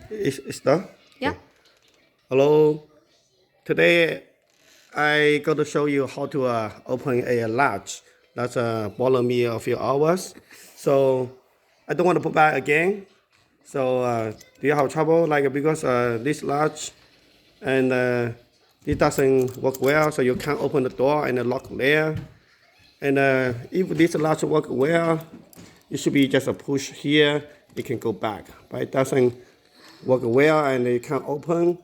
It's done? Yeah. Okay. Hello. Today I going to show you how to open a latch. That's bother me a few hours. So I don't want to put back again. So do you have trouble like because this latch and it doesn't work well, so you can't open the door and the lock there. And if this latch work well, it should be just a push here. It can go back, but it doesn't work well and it can't open.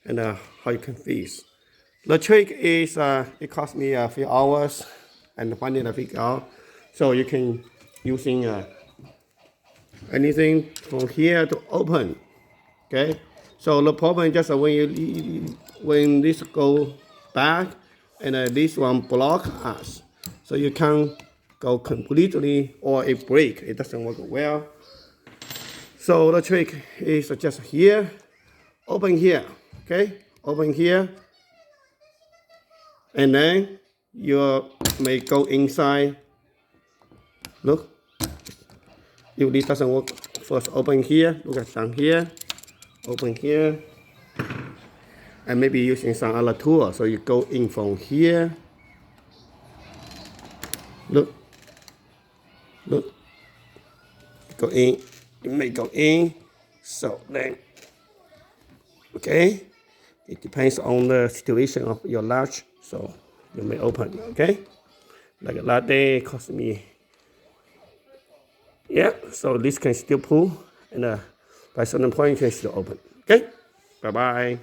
And how you can fix. The trick is it cost me a few hours and finding a figure out. So you can using anything from here to open. Okay. So the problem is just when this go back and this one block us. So you can go completely or it break. It doesn't work well. So the trick is just here, open here, okay? Open here, and then you may go inside. Look, if this doesn't work, first open here, look at down here, open here, and maybe using some other tool. So you go in from here. Look, look, go in, you may go in. So then, okay, it depends on the situation of your latch. So you may open, okay? Like a latte cost me. Yeah, so this can still pull and by certain point you can still open. Okay, bye bye.